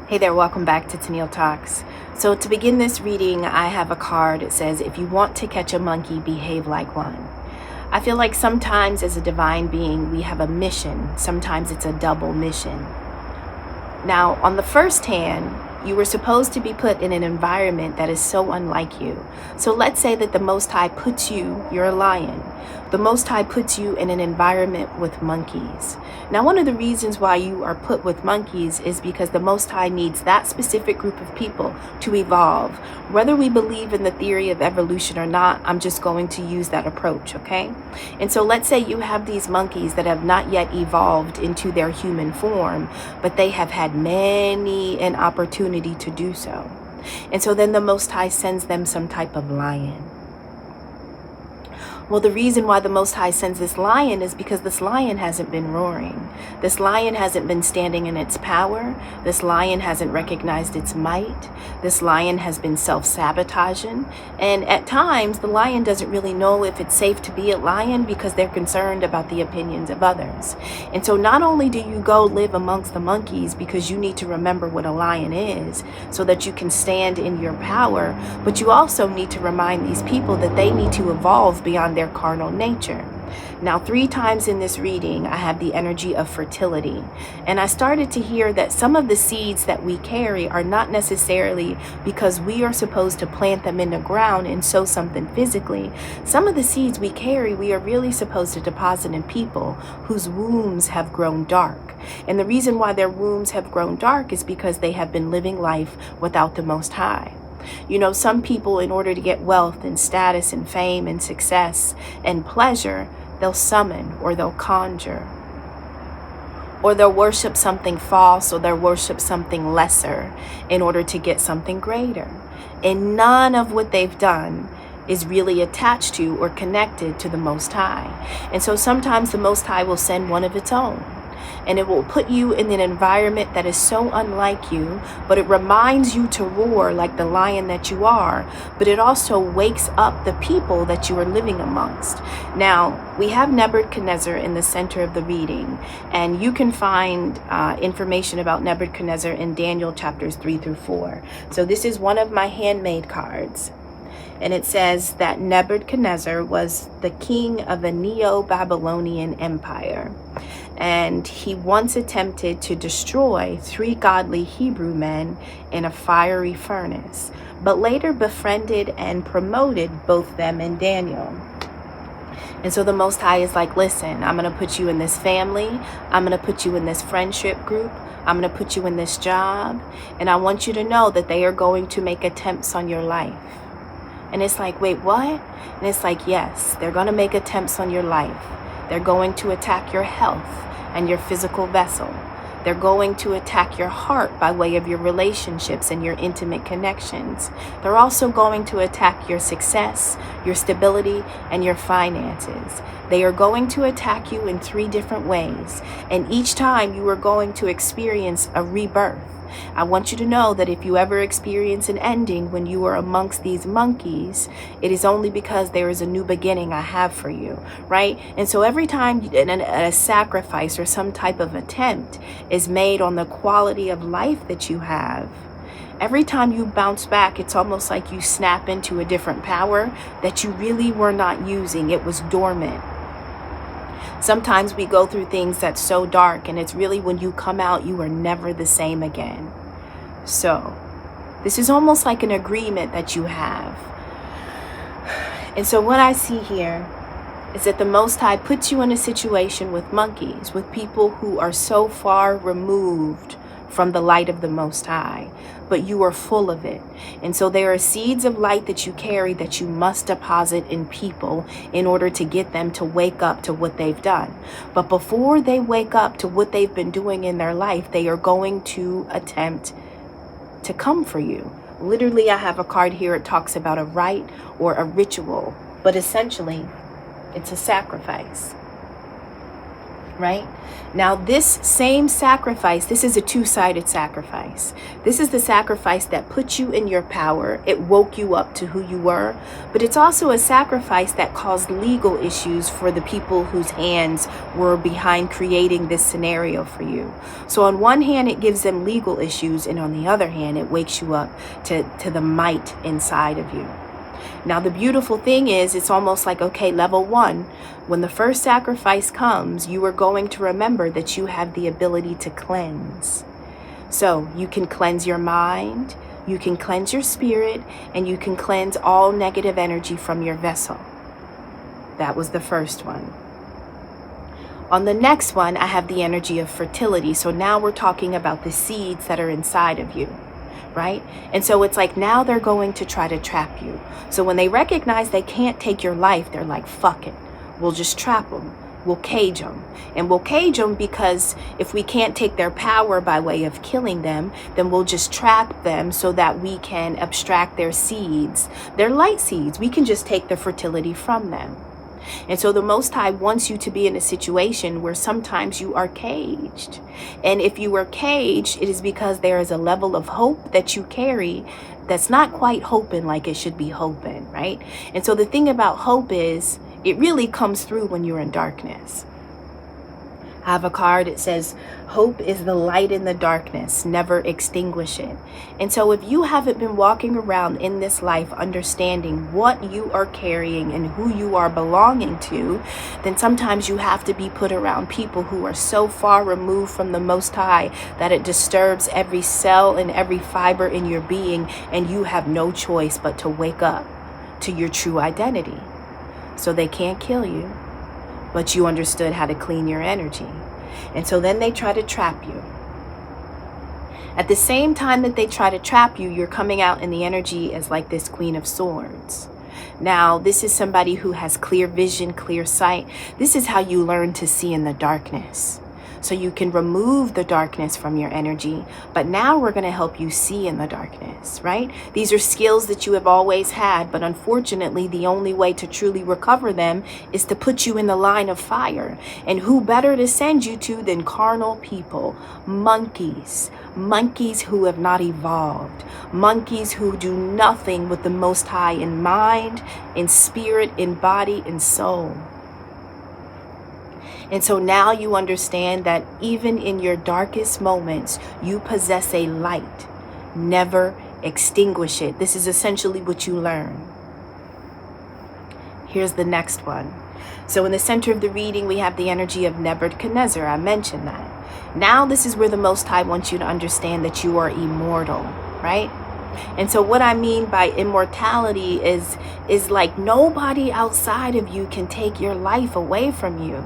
Hey there, welcome back to Tennille Talks. So to begin this reading, I have a card. It says, if you want to catch a monkey, behave like one. I feel like sometimes as a divine being, we have a mission. Sometimes it's a double mission. Now, on the first hand, you were supposed to be put in an environment that is so unlike you. So let's say that the Most High puts you, you're a lion. The Most High puts you in an environment with monkeys. Now, one of the reasons why you are put with monkeys is because the Most High needs that specific group of people to evolve. Whether we believe in the theory of evolution or not, I'm just going to use that approach, okay? And so let's say you have these monkeys that have not yet evolved into their human form, but they have had many an opportunity to do so. And so then the Most High sends them some type of lion. Well, the reason why the Most High sends this lion is because this lion hasn't been roaring. This lion hasn't been standing in its power. This lion hasn't recognized its might. This lion has been self-sabotaging. And at times, the lion doesn't really know if it's safe to be a lion because they're concerned about the opinions of others. And so not only do you go live amongst the monkeys because you need to remember what a lion is so that you can stand in your power, but you also need to remind these people that they need to evolve beyond their carnal nature. Now, 3 times in this reading, I have the energy of fertility. And I started to hear that some of the seeds that we carry are not necessarily because we are supposed to plant them in the ground and sow something physically. Some of the seeds we carry, we are really supposed to deposit in people whose wombs have grown dark. And the reason why their wombs have grown dark is because they have been living life without the Most High. You know, some people, in order to get wealth and status and fame and success and pleasure, they'll summon or they'll conjure. Or they'll worship something false or they'll worship something lesser in order to get something greater. And none of what they've done is really attached to or connected to the Most High. And so sometimes the Most High will send one of its own. And it will put you in an environment that is so unlike you, but it reminds you to roar like the lion that you are, but it also wakes up the people that you are living amongst. Now, we have Nebuchadnezzar in the center of the reading, and you can find information about Nebuchadnezzar in Daniel chapters 3 through 4. So this is one of my handmade cards. And it says that Nebuchadnezzar was the king of a Neo-Babylonian empire. And he once attempted to destroy 3 godly Hebrew men in a fiery furnace, but later befriended and promoted both them and Daniel. And so the Most High is like, listen, I'm going to put you in this family. I'm going to put you in this friendship group. I'm going to put you in this job. And I want you to know that they are going to make attempts on your life. And it's like, wait, what? And it's like, yes, they're going to make attempts on your life. They're going to attack your health and your physical vessel. They're going to attack your heart by way of your relationships and your intimate connections. They're also going to attack your success, your stability, and your finances. They are going to attack you in 3 different ways. And each time you are going to experience a rebirth. I want you to know that if you ever experience an ending when you are amongst these monkeys, it is only because there is a new beginning I have for you, right? And so every time a sacrifice or some type of attempt is made on the quality of life that you have, every time you bounce back, it's almost like you snap into a different power that you really were not using. It was dormant. Sometimes we go through things that's so dark, and it's really when you come out, you are never the same again. So this is almost like an agreement that you have. And so what I see here is that the Most High puts you in a situation with monkeys, with people who are so far removed from the light of the Most High, but you are full of it. And so there are seeds of light that you carry that you must deposit in people in order to get them to wake up to what they've done. But before they wake up to what they've been doing in their life, they are going to attempt to come for you. Literally, I have a card here. It talks about a rite or a ritual, but essentially it's a sacrifice. right? Now, this same sacrifice, this is a two-sided sacrifice. This is the sacrifice that put you in your power. It woke you up to who you were, but it's also a sacrifice that caused legal issues for the people whose hands were behind creating this scenario for you. So on one hand, it gives them legal issues, and on the other hand, it wakes you up to the might inside of you. Now, the beautiful thing is, it's almost like, okay, level one, when the first sacrifice comes, you are going to remember that you have the ability to cleanse. So you can cleanse your mind, you can cleanse your spirit, and you can cleanse all negative energy from your vessel. That was the first one. On the next one, I have the energy of fertility. So now we're talking about the seeds that are inside of you. Right? And so it's like now they're going to try to trap you. So when they recognize they can't take your life, they're like, fuck it. We'll just trap them. We'll cage them. And we'll cage them because if we can't take their power by way of killing them, then we'll just trap them so that we can abstract their seeds. They're light seeds. We can just take the fertility from them. And so the Most High wants you to be in a situation where sometimes you are caged. And if you are caged, it is because there is a level of hope that you carry that's not quite hoping like it should be hoping, right? And so the thing about hope is it really comes through when you're in darkness. I have a card. It says, hope is the light in the darkness, never extinguish it. And so if you haven't been walking around in this life understanding what you are carrying and who you are belonging to, then sometimes you have to be put around people who are so far removed from the Most High that it disturbs every cell and every fiber in your being, and you have no choice but to wake up to your true identity. So they can't kill you, but you understood how to clean your energy. And so then they try to trap you. At the same time that they try to trap you, you're coming out in the energy as like this Queen of Swords. Now, this is somebody who has clear vision, clear sight. This is how you learn to see in the darkness. So you can remove the darkness from your energy, but now we're going to help you see in the darkness, right? These are skills that you have always had, but unfortunately, the only way to truly recover them is to put you in the line of fire. And who better to send you to than carnal people, monkeys who have not evolved, monkeys who do nothing with the Most High in mind, in spirit, in body, in soul. And so now you understand that even in your darkest moments, you possess a light. Never extinguish it. This is essentially what you learn. Here's the next one. So in the center of the reading, we have the energy of Nebuchadnezzar. I mentioned that. Now this is where the Most High wants you to understand that you are immortal, right? And so what I mean by immortality is like nobody outside of you can take your life away from you.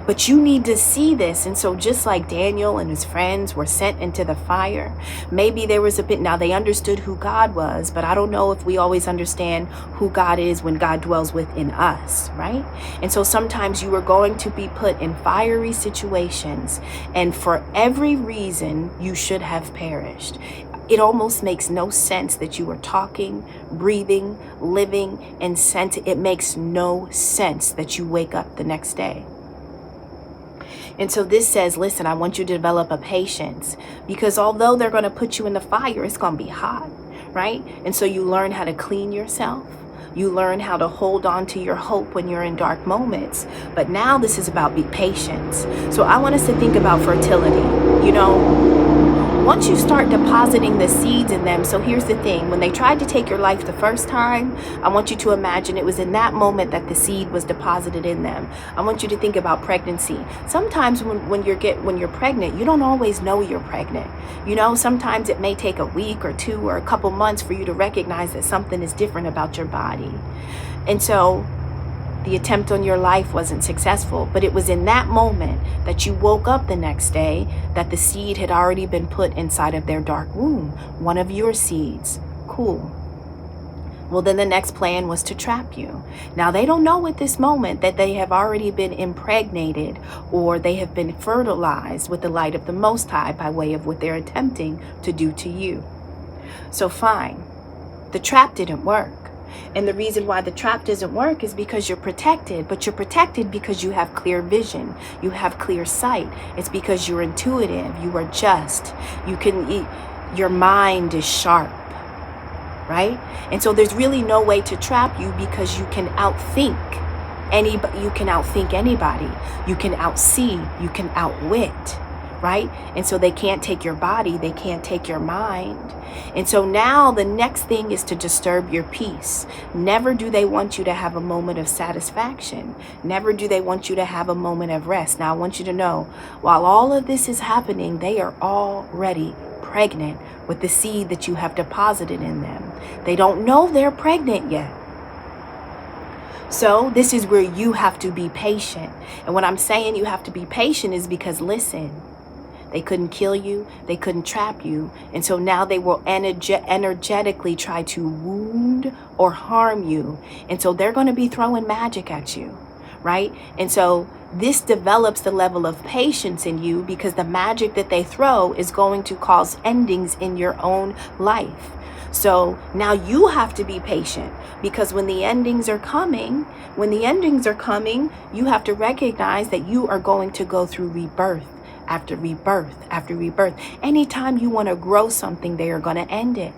But you need to see this. And so just like Daniel and his friends were sent into the fire, maybe there was a bit, now they understood who God was, but I don't know if we always understand who God is when God dwells within us, right? And so sometimes you are going to be put in fiery situations, and for every reason you should have perished. It almost makes no sense that you are talking, breathing, living, and sentient. It makes no sense that you wake up the next day. And so this says, listen, I want you to develop a patience, because although they're going to put you in the fire, it's going to be hot, right? And so you learn how to clean yourself. You learn how to hold on to your hope when you're in dark moments. But now this is about be patient. So I want us to think about fertility. You know, once you start depositing the seeds in them, so here's the thing. When they tried to take your life the first time, I want you to imagine it was in that moment that the seed was deposited in them. I want you to think about pregnancy. Sometimes when you're pregnant, you don't always know you're pregnant. You know, sometimes it may take a week or two or a couple months for you to recognize that something is different about your body. And so the attempt on your life wasn't successful, but it was in that moment that you woke up the next day that the seed had already been put inside of their dark womb, one of your seeds. Cool. Well, then the next plan was to trap you. Now, they don't know at this moment that they have already been impregnated or they have been fertilized with the light of the Most High by way of what they're attempting to do to you. So fine, the trap didn't work. And the reason why the trap doesn't work is because you're protected, but you're protected because you have clear vision, you have clear sight. It's because you're intuitive, you are just, your mind is sharp, right? And so there's really no way to trap you because you can outthink anybody, you can outsee, you can outwit, right? And so they can't take your body, they can't take your mind. And so now the next thing is to disturb your peace. Never do they want you to have a moment of satisfaction. Never do they want you to have a moment of rest. Now I want you to know, while all of this is happening, they are already pregnant with the seed that you have deposited in them. They don't know they're pregnant yet. So this is where you have to be patient. And when I'm saying you have to be patient is because, listen, they couldn't kill you, they couldn't trap you, and so now they will energetically try to wound or harm you. And so they're going to be throwing magic at you, right? And so this develops the level of patience in you because the magic that they throw is going to cause endings in your own life. So now you have to be patient because when the endings are coming, you have to recognize that you are going to go through rebirth after rebirth after rebirth. Anytime you want to grow something, they are going to end it.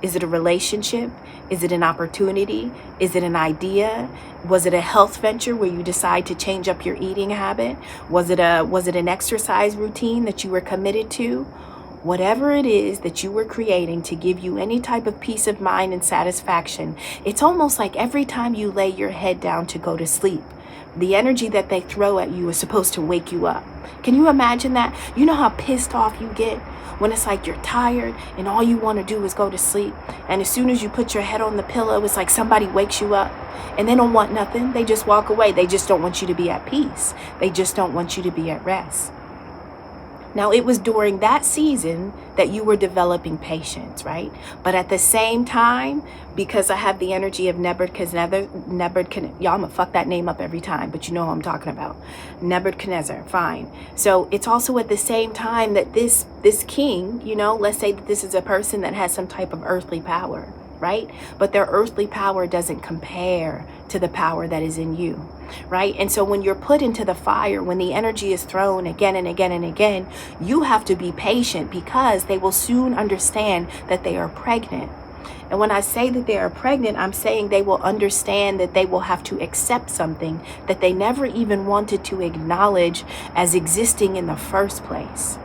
Is it a relationship? Is it an opportunity? Is it an idea? Was it a health venture where you decide to change up your eating habit? Was it an exercise routine that you were committed to? Whatever it is that you were creating to give you any type of peace of mind and satisfaction, it's almost like every time you lay your head down to go to sleep, the energy that they throw at you is supposed to wake you up. Can you imagine that? You know how pissed off you get when it's like you're tired and all you want to do is go to sleep. And as soon as you put your head on the pillow, it's like somebody wakes you up and they don't want nothing. They just walk away. They just don't want you to be at peace. They just don't want you to be at rest. Now, it was during that season that you were developing patience, right? But at the same time, because I have the energy of Nebuchadnezzar, y'all, I'm gonna fuck that name up every time, but you know who I'm talking about. Nebuchadnezzar, fine. So it's also at the same time that this king, let's say that this is a person that has some type of earthly power, right? But their earthly power doesn't compare to the power that is in you, right? And so when you're put into the fire, when the energy is thrown again and again and again, you have to be patient because they will soon understand that they are pregnant. And when I say that they are pregnant, I'm saying they will understand that they will have to accept something that they never even wanted to acknowledge as existing in the first place.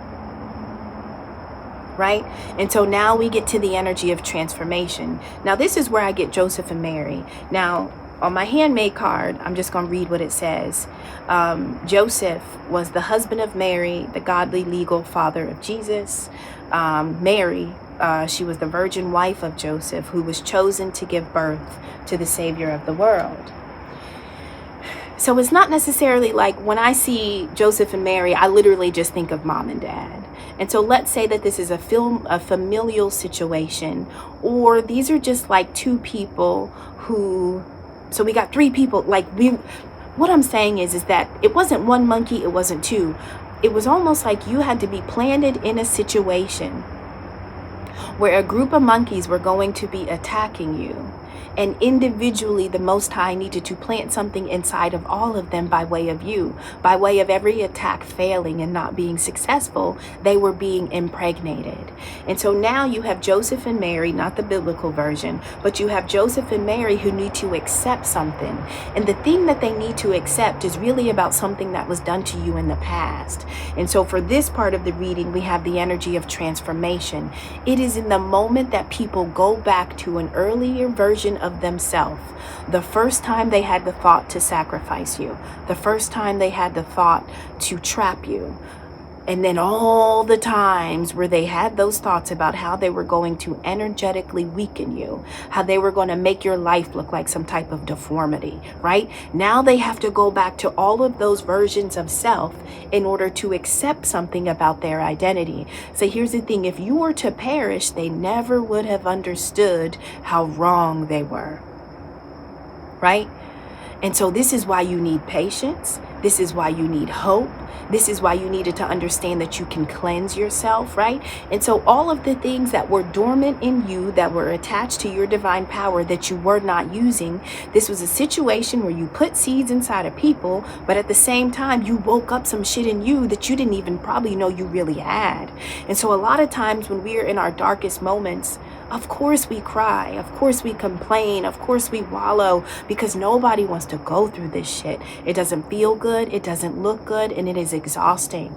Right? And so now we get to the energy of transformation. Now this is where I get Joseph and Mary. Now on my handmade card, I'm just going to read what it says. Joseph was the husband of Mary, the godly legal father of Jesus. Mary, she was the virgin wife of Joseph, who was chosen to give birth to the Savior of the world. So it's not necessarily like when I see Joseph and Mary, I literally just think of mom and dad. And so let's say that this is a familial situation, or these are just like two people so we got three people, what I'm saying is that it wasn't one monkey, it wasn't two. It was almost like you had to be planted in a situation where a group of monkeys were going to be attacking you. And individually, the Most High needed to plant something inside of all of them by way of you. By way of every attack failing and not being successful, they were being impregnated. And so now you have Joseph and Mary, not the biblical version, but you have Joseph and Mary who need to accept something. And the thing that they need to accept is really about something that was done to you in the past. And so for this part of the reading, we have the energy of transformation. It is in the moment that people go back to an earlier version of themselves. The first time they had the thought to sacrifice you, the first time they had the thought to trap you, and then all the times where they had those thoughts about how they were going to energetically weaken you, how they were going to make your life look like some type of deformity, right? Now they have to go back to all of those versions of self in order to accept something about their identity. So here's the thing, if you were to perish, they never would have understood how wrong they were, right? And so this is why you need patience. This is why you need hope. This is why you needed to understand that you can cleanse yourself, right? And so all of the things that were dormant in you, that were attached to your divine power that you were not using, this was a situation where you put seeds inside of people, but at the same time, you woke up some shit in you that you didn't even probably know you really had. And so a lot of times when we're in our darkest moments, of course we cry, of course we complain, of course we wallow, because nobody wants to go through this shit. It doesn't feel good, it doesn't look good, and it is exhausting.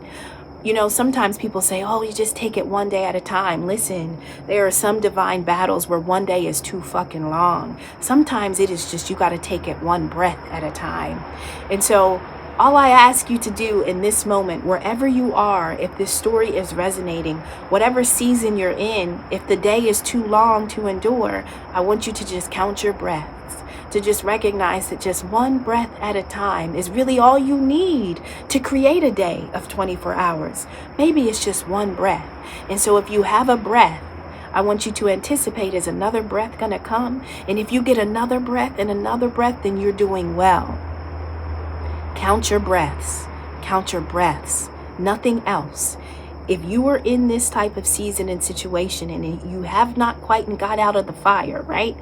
You know, sometimes people say, oh, you just take it one day at a time. Listen, there are some divine battles where one day is too fucking long. Sometimes it is just you got to take it one breath at a time. And so all I ask you to do in this moment, wherever you are, if this story is resonating, whatever season you're in, if the day is too long to endure, I want you to just count your breaths, to just recognize that just one breath at a time is really all you need to create a day of 24 hours. Maybe it's just one breath. And so if you have a breath, I want you to anticipate, is another breath going to come? And if you get another breath and another breath, then you're doing well. Count your breaths. Count your breaths. Nothing else. If you are in this type of season and situation and you have not quite got out of the fire, right?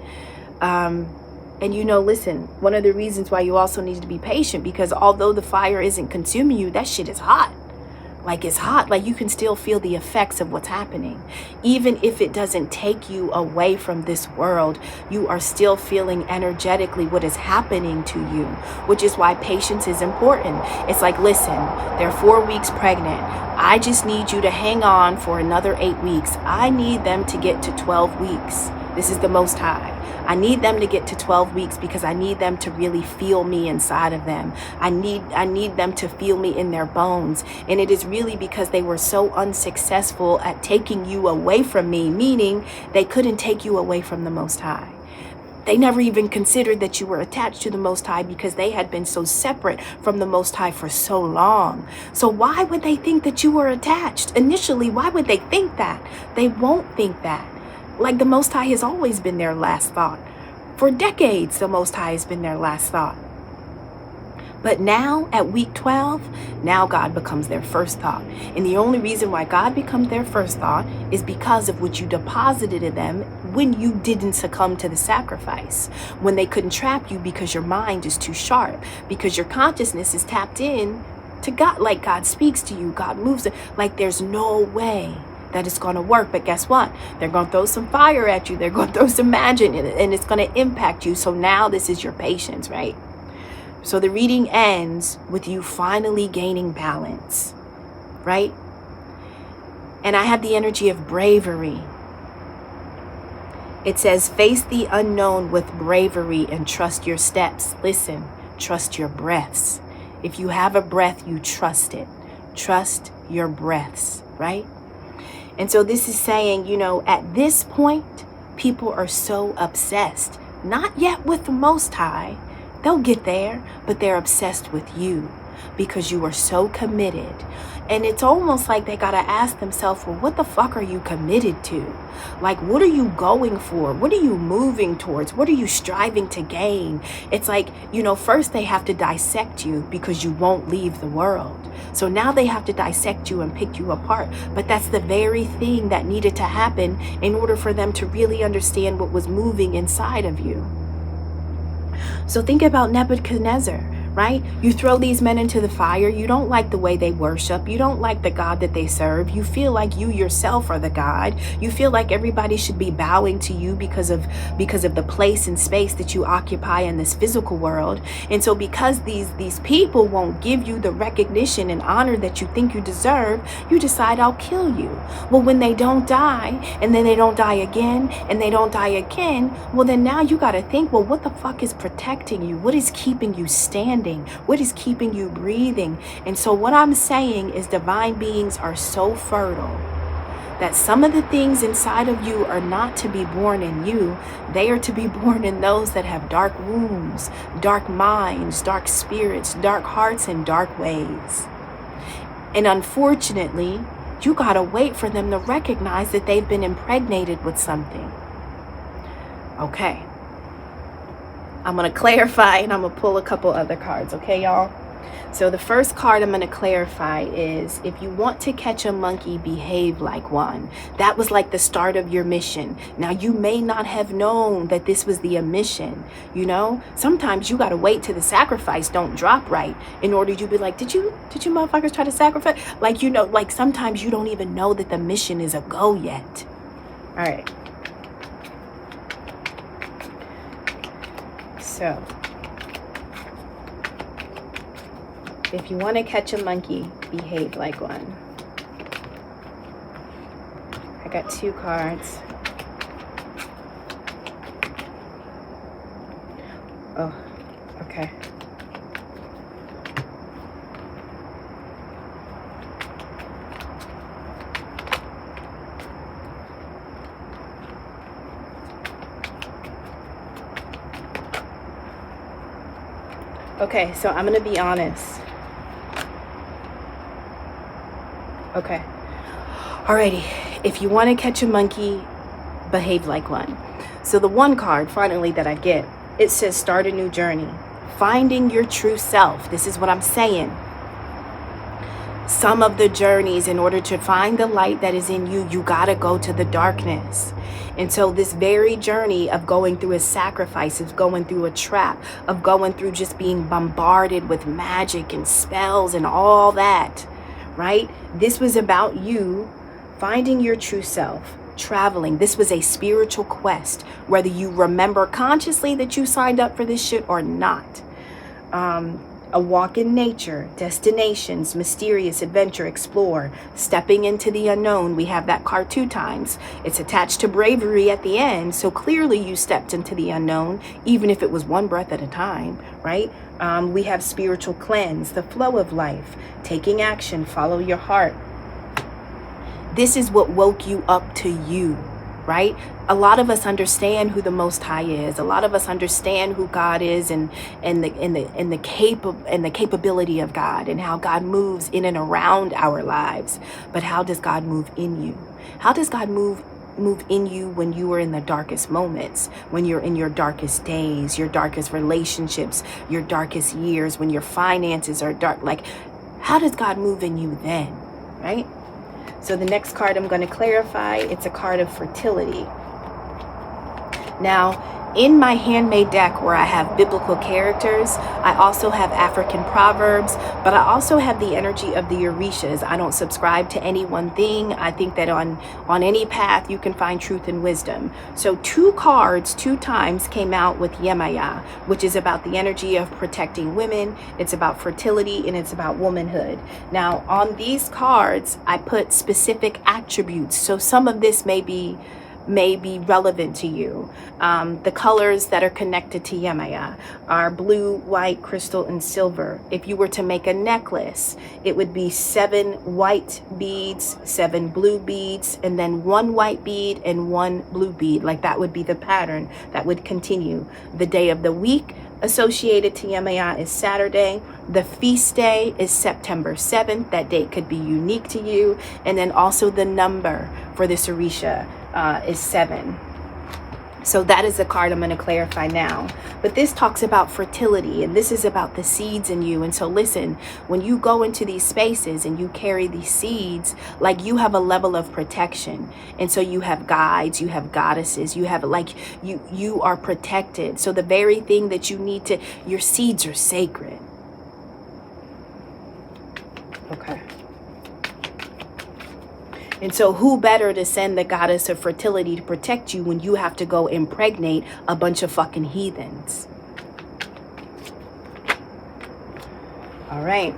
And you know, listen, one of the reasons why you also need to be patient, because although the fire isn't consuming you, that shit is hot. Like it's hot, like you can still feel the effects of what's happening. Even if it doesn't take you away from this world, you are still feeling energetically what is happening to you, which is why patience is important. It's like, listen, they're 4 weeks pregnant. I just need you to hang on for another 8 weeks. I need them to get to 12 weeks. This is the Most High. I need them to get to 12 weeks because I need them to really feel me inside of them. I need them to feel me in their bones. And it is really because they were so unsuccessful at taking you away from me, meaning they couldn't take you away from the Most High. They never even considered that you were attached to the Most High because they had been so separate from the Most High for so long. So why would they think that you were attached? Initially, why would they think that? They won't think that. Like the Most High has always been their last thought. For decades, the Most High has been their last thought. But now, at week 12, now God becomes their first thought. And the only reason why God becomes their first thought is because of what you deposited in them when you didn't succumb to the sacrifice. When they couldn't trap you because your mind is too sharp, because your consciousness is tapped in to God, like God speaks to you, God moves it. Like there's no way that it's going to work. But guess what? They're going to throw some fire at you. They're going to throw some magic in it, and it's going to impact you. So now this is your patience, right? So the reading ends with you finally gaining balance, right? And I have the energy of bravery. It says, face the unknown with bravery and trust your steps. Listen, trust your breaths. If you have a breath, you trust it. Trust your breaths, right? And so this is saying, you know, at this point, people are so obsessed, not yet with the Most High. They'll get there, but they're obsessed with you because you are so committed. And it's almost like they got to ask themselves, well, what the fuck are you committed to? Like, what are you going for? What are you moving towards? What are you striving to gain? It's like, you know, first they have to dissect you because you won't leave the world. So now they have to dissect you and pick you apart. But that's the very thing that needed to happen in order for them to really understand what was moving inside of you. So think about Nebuchadnezzar, right? You throw these men into the fire. You don't like the way they worship. You don't like the God that they serve. You feel like you yourself are the God. You feel like everybody should be bowing to you because of the place and space that you occupy in this physical world. And so because these people won't give you the recognition and honor that you think you deserve, you decide, I'll kill you. Well, when they don't die, and then they don't die again, and they don't die again, well, then now you got to think, well, what the fuck is protecting you? What is keeping you standing? What is keeping you breathing? And so what I'm saying is divine beings are so fertile that some of the things inside of you are not to be born in you. They are to be born in those that have dark wombs, dark minds, dark spirits, dark hearts, and dark ways. And unfortunately, you gotta wait for them to recognize that they've been impregnated with something. Okay. I'm going to clarify and I'm going to pull a couple other cards. Okay, y'all? So the first card I'm going to clarify is, if you want to catch a monkey, behave like one. That was like the start of your mission. Now, you may not have known that this was the mission. You know, sometimes you got to wait till the sacrifice don't drop right in order to be like, did you motherfuckers try to sacrifice? Like, you know, like sometimes you don't even know that the mission is a go yet. All right. So if you want to catch a monkey, behave like one. I got 2 cards. Oh, okay. Okay, so I'm going to be honest. Okay. Alrighty. If you want to catch a monkey, behave like one. So the 1 card finally that I get, it says start a new journey. Finding your true self. This is what I'm saying. Some of the journeys, in order to find the light that is in you, you got to go to the darkness. And so this very journey of going through a sacrifice, of going through a trap, of going through just being bombarded with magic and spells and all that, right? This was about you finding your true self, traveling. This was a spiritual quest, whether you remember consciously that you signed up for this shit or not. A walk in nature, destinations, mysterious, adventure, explore, stepping into the unknown. We have that card 2 times. It's attached to bravery at the end. So clearly you stepped into the unknown, even if it was 1 breath at a time, right? We have spiritual cleanse, the flow of life, taking action, follow your heart. This is what woke you up to you, right? A lot of us understand who the Most High is. A lot of us understand who God is, and the capability of God, and how God moves in and around our lives. But how does God move in you? How does God move in you when you are in the darkest moments, when you're in your darkest days, your darkest relationships, your darkest years, when your finances are dark? Like, how does God move in you then, right? So the next card I'm going to clarify, it's a card of fertility. Now, in my handmade deck where I have biblical characters, I also have African proverbs, but I also have the energy of the Orishas. I don't subscribe to any one thing. I think that on any path you can find truth and wisdom. So 2 cards 2 times came out with Yemaya, which is about the energy of protecting women. It's about fertility, and it's about womanhood. Now, on these cards, I put specific attributes. So some of this may be relevant to you. The colors that are connected to Yemaya are blue, white, crystal, and silver. If you were to make a necklace, it would be 7 white beads, 7 blue beads, and then 1 white bead and 1 blue bead. Like, that would be the pattern that would continue. The day of the week associated to Yemaya is Saturday. The feast day is September 7th. That date could be unique to you. And then also the number for this Orisha is 7. So that is the card I'm going to clarify now. But this talks about fertility, and this is about the seeds in you. And so listen, when you go into these spaces and you carry these seeds, like, you have a level of protection. And so you have guides, you have goddesses, you have, like, you are protected. So the very thing that you need to, your seeds are sacred. Okay. And so who better to send the goddess of fertility to protect you when you have to go impregnate a bunch of fucking heathens? All right.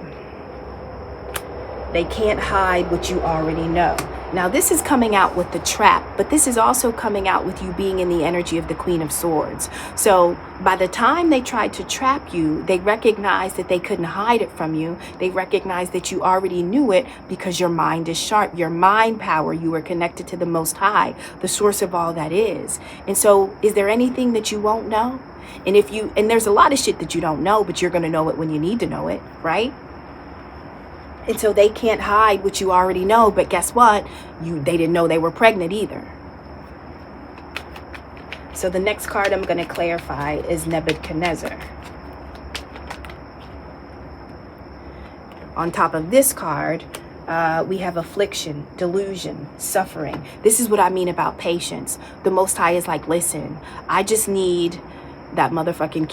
They can't hide what you already know. Now, this is coming out with the trap, but this is also coming out with you being in the energy of the Queen of Swords. So by the time they tried to trap you, they recognized that they couldn't hide it from you. They recognized that you already knew it because your mind is sharp. Your mind power, you are connected to the Most High, the source of all that is. And so is there anything that you won't know? And there's a lot of shit that you don't know, but you're going to know it when you need to know it, right? And so they can't hide what you already know, but guess what? They didn't know they were pregnant either. So the next card I'm going to clarify is Nebuchadnezzar. On top of this card, we have affliction, delusion, suffering. This is what I mean about patience. The Most High is like, listen, I just need that motherfucking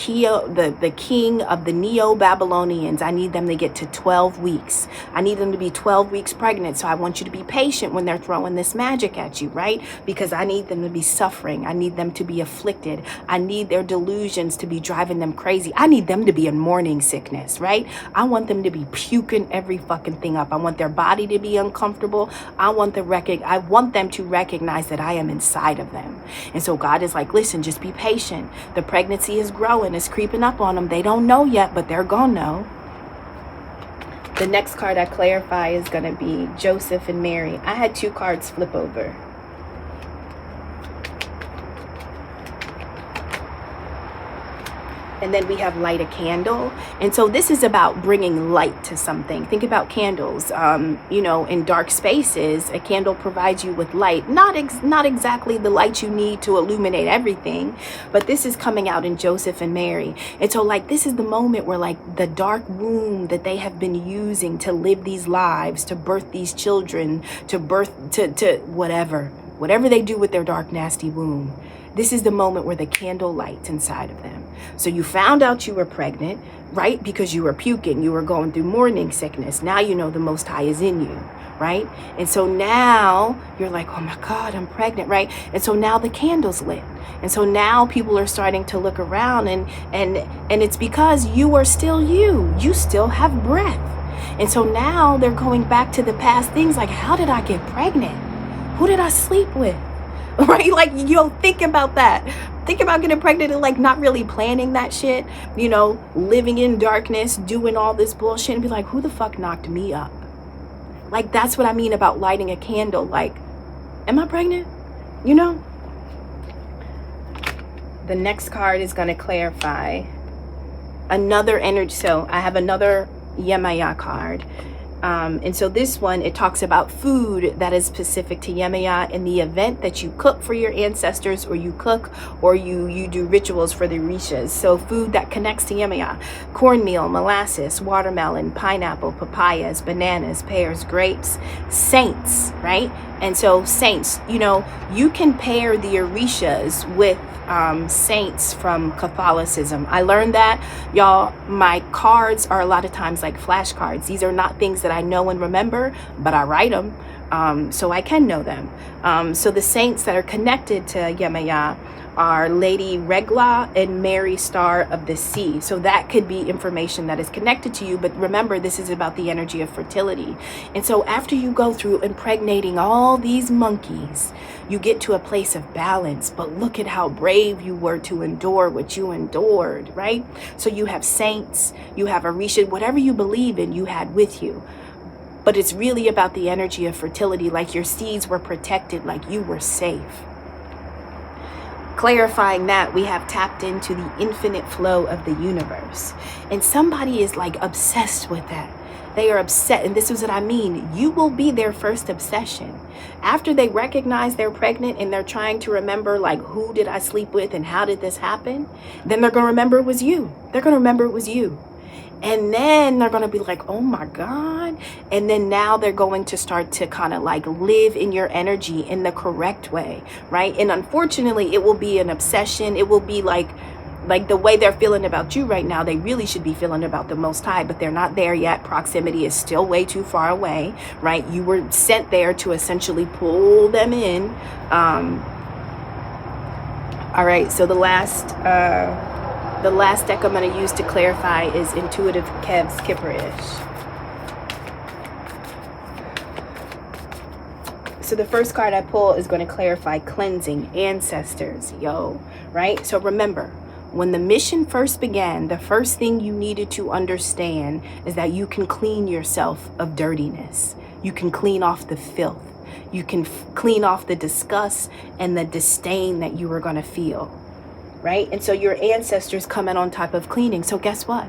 the king of the Neo-Babylonians. I need them to get to 12 weeks. I need them to be 12 weeks pregnant. So I want you to be patient when they're throwing this magic at you, right? Because I need them to be suffering. I need them to be afflicted. I need their delusions to be driving them crazy. I need them to be in morning sickness, right? I want them to be puking every fucking thing up. I want their body to be uncomfortable. I want them to recognize that I am inside of them. And so God is like, listen, just be patient. The pregnancy is growing, it's creeping up on them. They don't know yet, but they're gonna know. The next card I clarify is gonna be Joseph and Mary. I had 2 cards flip over. And then we have light a candle. And so this is about bringing light to something. Think about candles. In dark spaces, a candle provides you with light. Not exactly the light you need to illuminate everything, but this is coming out in Joseph and Mary. And so like, this is the moment where like the dark womb that they have been using to live these lives, to birth these children, to whatever they do with their dark, nasty womb. This is the moment where the candle lights inside of them. So you found out you were pregnant, right? Because you were puking, you were going through morning sickness. Now you know the Most High is in you, right? And so now you're like, oh my God, I'm pregnant, right? And so now the candle's lit. And so now people are starting to look around and it's because you are still you. You still have breath. And so now they're going back to the past things like, how did I get pregnant? Who did I sleep with? Right? Like, think about that. Think about getting pregnant and like not really planning that shit, living in darkness, doing all this bullshit and be like, who the fuck knocked me up? Like, that's what I mean about lighting a candle. Like, am I pregnant? The next card is going to clarify another energy. So I have another Yemaya card. And so this one, it talks about food that is specific to Yemaya in the event that you cook for your ancestors, or you cook or you do rituals for the Orishas. So food that connects to Yemaya: cornmeal, molasses, watermelon, pineapple, papayas, bananas, pears, grapes, saints, right? And so saints, you can pair the Orishas with saints from Catholicism. I learned that, y'all. My cards are a lot of times like flashcards. These are not things that I know and remember, but I write them so I can know them. So the saints that are connected to Yemaya are Lady Regla and Mary Star of the Sea. So that could be information that is connected to you. But remember, this is about the energy of fertility. And so after you go through impregnating all these monkeys, you get to a place of balance. But look at how brave you were to endure what you endured, right? So you have saints, you have Orisha, whatever you believe in, you had with you. But it's really about the energy of fertility, like your seeds were protected, like you were safe. Clarifying that, we have tapped into the infinite flow of the universe. And somebody is like obsessed with that. They are upset. And this is what I mean. You will be their first obsession. After they recognize they're pregnant and they're trying to remember, like, who did I sleep with and how did this happen? Then they're going to remember it was you. They're going to remember it was you. And then they're going to be like, oh my God. And then now they're going to start to kind of like live in your energy in the correct way, right? And unfortunately, it will be an obsession. It will be like the way they're feeling about you right now, they really should be feeling about the Most High, but they're not there yet. Proximity is still way too far away, right? You were sent there to essentially pull them in. All right, so the last deck I'm going to use to clarify is Intuitive Kev's Kipperish. So the first card I pull is going to clarify cleansing, ancestors, right? So remember, when the mission first began, the first thing you needed to understand is that you can clean yourself of dirtiness. You can clean off the filth. You can clean off the disgust and the disdain that you were going to feel, right? And so your ancestors come in on top of cleaning. So guess what?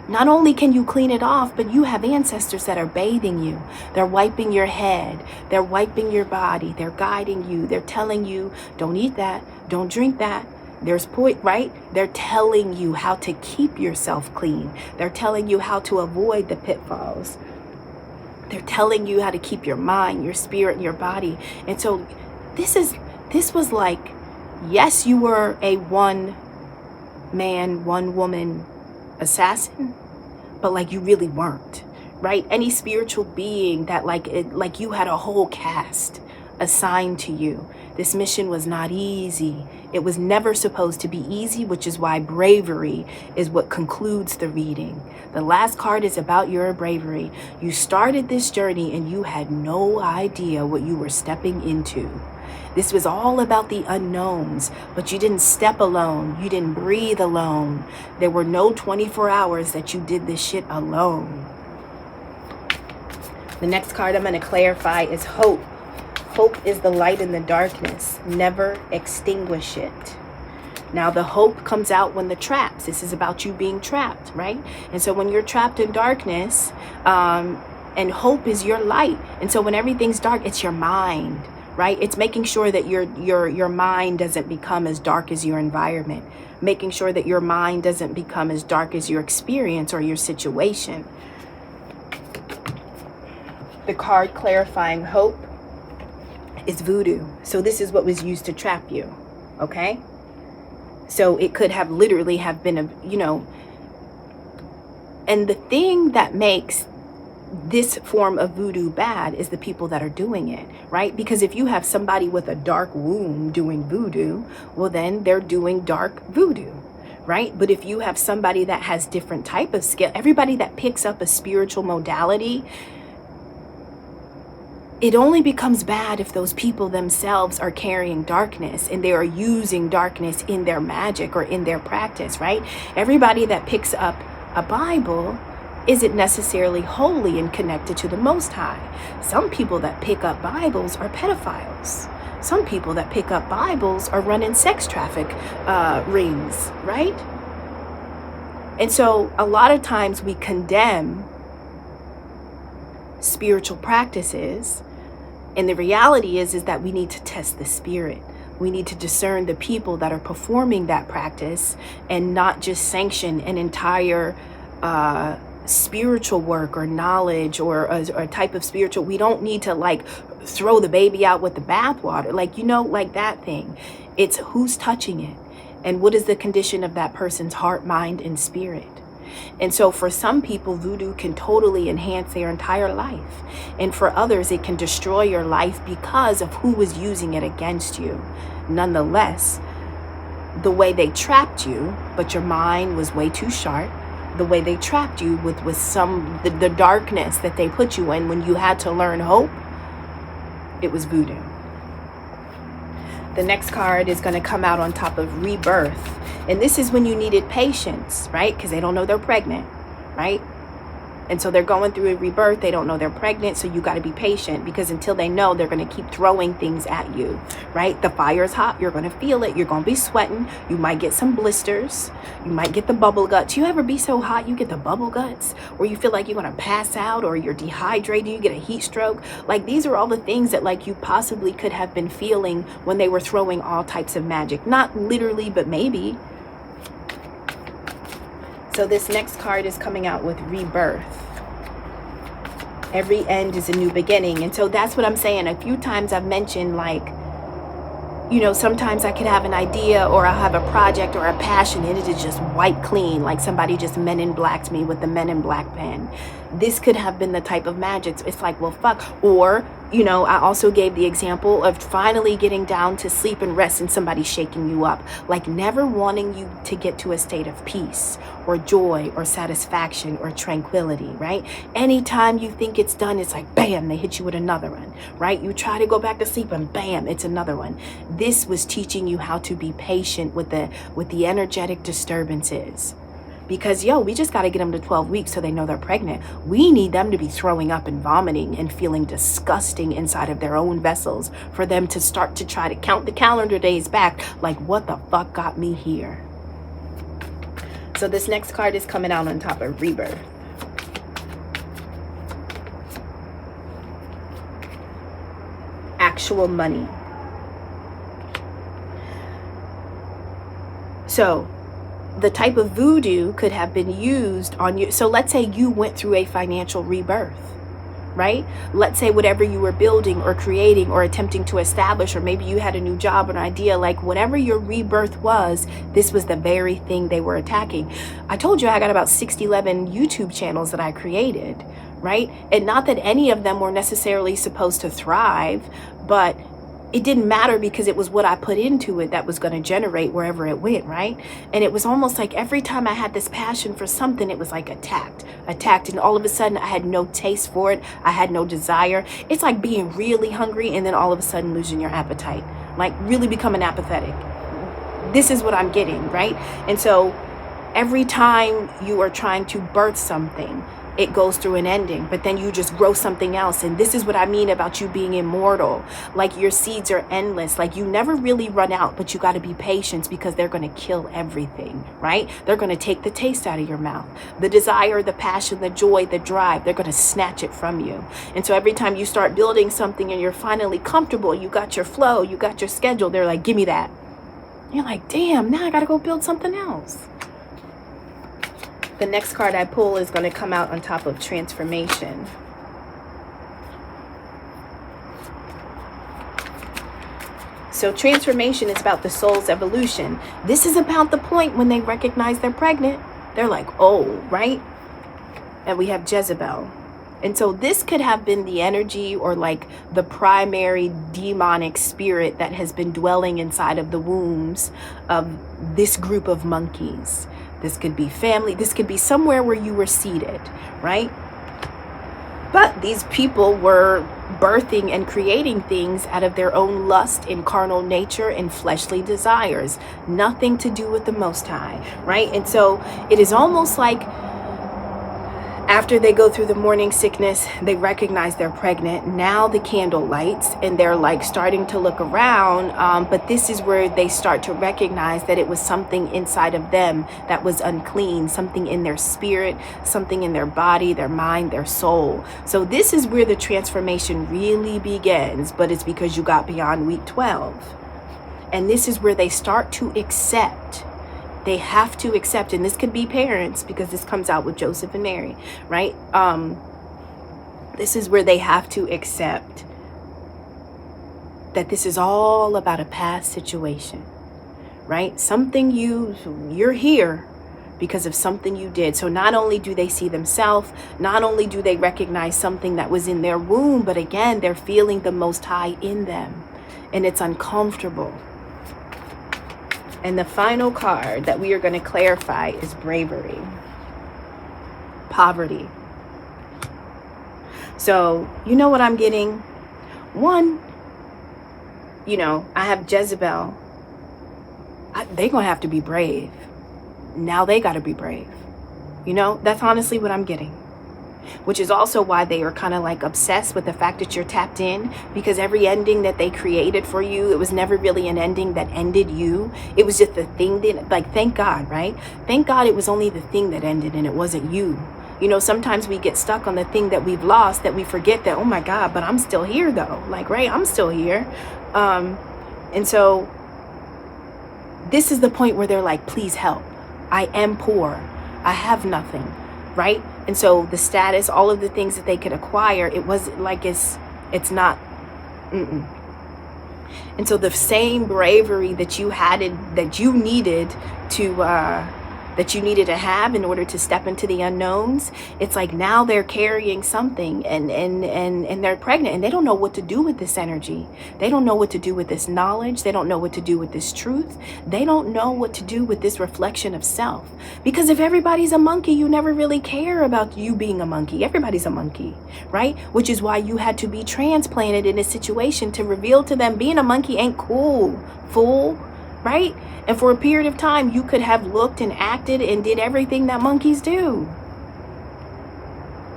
Not only can you clean it off, but you have ancestors that are bathing you. They're wiping your head. They're wiping your body. They're guiding you. They're telling you, don't eat that. Don't drink that. There's point, right? They're telling you how to keep yourself clean. They're telling you how to avoid the pitfalls. They're telling you how to keep your mind, your spirit, and your body. And so this was like, yes, you were a one man, one woman assassin, but like you really weren't, right? Any spiritual being that like you had a whole cast assigned to you. This mission was not easy. It was never supposed to be easy, which is why bravery is what concludes the reading. The last card is about your bravery. You started this journey and you had no idea what you were stepping into. This was all about the unknowns, but you didn't step alone. You didn't breathe alone. There were no 24 hours that you did this shit alone. The next card I'm going to clarify is hope. Hope is the light in the darkness. Never extinguish it. Now, the hope comes out when the traps. This is about you being trapped, right? And so when you're trapped in darkness, and hope is your light. And so when everything's dark, it's your mind, right? It's making sure that your mind doesn't become as dark as your environment. Making sure that your mind doesn't become as dark as your experience or your situation. The card clarifying hope is voodoo. So this is what was used to trap you, okay? So it could have literally have been and the thing that makes this form of voodoo bad is the people that are doing it, right? Because if you have somebody with a dark womb doing voodoo, well, then they're doing dark voodoo, right? But if you have somebody that has different type of skill, everybody that picks up a spiritual modality, it only becomes bad if those people themselves are carrying darkness and they are using darkness in their magic or in their practice, right? Everybody that picks up a Bible isn't necessarily holy and connected to the Most High. Some people that pick up Bibles are pedophiles. Some people that pick up Bibles are running sex traffic rings, right? And so a lot of times we condemn spiritual practices, and the reality is that we need to test the spirit. We need to discern the people that are performing that practice and not just sanction an entire spiritual work or knowledge or a type of spiritual. We don't need to like throw the baby out with the bathwater, like that thing. It's who's touching it and what is the condition of that person's heart, mind, and spirit. And so for some people, voodoo can totally enhance their entire life. And for others, it can destroy your life because of who was using it against you. Nonetheless, the way they trapped you, but your mind was way too sharp, the way they trapped you with the darkness that they put you in when you had to learn hope, it was voodoo. The next card is going to come out on top of rebirth. And this is when you needed patience, right? Because they don't know they're pregnant, right? And so they're going through a rebirth. They don't know they're pregnant. So you got to be patient, because until they know, they're going to keep throwing things at you, right? The fire's hot. You're going to feel it. You're going to be sweating. You might get some blisters. You might get the bubble guts. You ever be so hot you get the bubble guts, or you feel like you're going to pass out, or you're dehydrated, you get a heat stroke? Like, these are all the things that like you possibly could have been feeling when they were throwing all types of magic. Not literally, but maybe. So this next card is coming out with rebirth. Every end is a new beginning. And so that's what I'm saying. A few times I've mentioned, like, sometimes I could have an idea, or I'll have a project or a passion, and it is just wipe clean, like somebody just Men in Blacked me with the Men in Black pen. This could have been the type of magic. It's like, well, fuck. Or, I also gave the example of finally getting down to sleep and rest and somebody shaking you up, like never wanting you to get to a state of peace or joy or satisfaction or tranquility, right? Anytime you think it's done, it's like, bam, they hit you with another one, right? You try to go back to sleep and bam, it's another one. This was teaching you how to be patient with the energetic disturbances. Because, we just got to get them to 12 weeks so they know they're pregnant. We need them to be throwing up and vomiting and feeling disgusting inside of their own vessels for them to start to try to count the calendar days back, like, what the fuck got me here? So this next card is coming out on top of rebirth. Actual money. So the type of voodoo could have been used on you. So let's say you went through a financial rebirth, right? Let's say whatever you were building or creating or attempting to establish, or maybe you had a new job or an idea, like whatever your rebirth was, this was the very thing they were attacking. I told you I got about 11 YouTube channels that I created, right? And not that any of them were necessarily supposed to thrive, but it didn't matter because it was what I put into it that was going to generate wherever it went, right? And it was almost like every time I had this passion for something, it was like attacked. And all of a sudden I had no taste for it. I had no desire. It's like being really hungry and then all of a sudden losing your appetite, like really becoming apathetic. This is what I'm getting, right? And so every time you are trying to birth something, it goes through an ending, but then you just grow something else. And this is what I mean about you being immortal. Like your seeds are endless. Like you never really run out, but you got to be patient because they're going to kill everything, right? They're going to take the taste out of your mouth. The desire, the passion, the joy, the drive, they're going to snatch it from you. And so every time you start building something and you're finally comfortable, you got your flow, you got your schedule, they're like, give me that. You're like, damn, now I got to go build something else. The next card I pull is going to come out on top of transformation. So transformation is about the soul's evolution. This is about the point when they recognize they're pregnant. They're like, oh, right? And we have Jezebel. And so this could have been the energy or like the primary demonic spirit that has been dwelling inside of the wombs of this group of monkeys. This could be family. This could be somewhere where you were seated, right? But these people were birthing and creating things out of their own lust and carnal nature and fleshly desires. Nothing to do with the Most High, right? And so it is almost like after they go through the morning sickness, they recognize they're pregnant. Now the candle lights and they're like starting to look around. But this is where they start to recognize that it was something inside of them that was unclean, something in their spirit, something in their body, their mind, their soul. So this is where the transformation really begins, but it's because you got beyond week 12. And this is where they start to accept. They have to accept, and this could be parents because this comes out with Joseph and Mary, right? This is where they have to accept that this is all about a past situation, right? Something you're here because of something you did. So not only do they see themselves, not only do they recognize something that was in their womb, but again, they're feeling the Most High in them, and it's uncomfortable. And the final card that we are going to clarify is bravery, poverty. So, you know what I'm getting? One, I have Jezebel. They're going to have to be brave. Now they got to be brave. That's honestly what I'm getting. Which is also why they are kind of like obsessed with the fact that you're tapped in, because every ending that they created for you, it was never really an ending that ended you. It was just the thing that, like, thank God, right? Thank God it was only the thing that ended and it wasn't you. Sometimes we get stuck on the thing that we've lost, that we forget that, oh my God, but I'm still here though. Like, right, I'm still here. And so this is the point where they're like, please help. I am poor. I have nothing, right? And so the status, all of the things that they could acquire, it wasn't like it's not. And so the same bravery that you had, that you needed to have in order to step into the unknowns, it's like now they're carrying something and they're pregnant and they don't know what to do with this energy. They don't know what to do with this knowledge. They don't know what to do with this truth. They don't know what to do with this reflection of self. Because if everybody's a monkey, you never really care about you being a monkey. Everybody's a monkey, right? Which is why you had to be transplanted in a situation to reveal to them being a monkey ain't cool, fool. Right? And for a period of time, you could have looked and acted and did everything that monkeys do.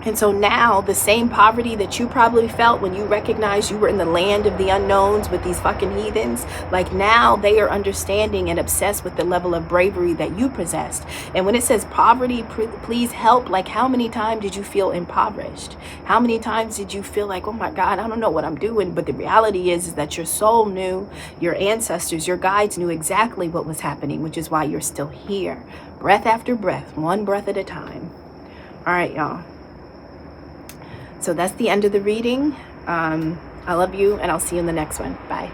And so now the same poverty that you probably felt when you recognized you were in the land of the unknowns with these fucking heathens, like now they are understanding and obsessed with the level of bravery that you possessed. And when it says poverty, please help, like how many times did you feel impoverished? How many times did you feel like, oh my God, I don't know what I'm doing? But the reality is that your soul knew, your ancestors, your guides knew exactly what was happening, which is why you're still here. Breath after breath, one breath at a time. All right, y'all. So that's the end of the reading. I love you, and I'll see you in the next one. Bye.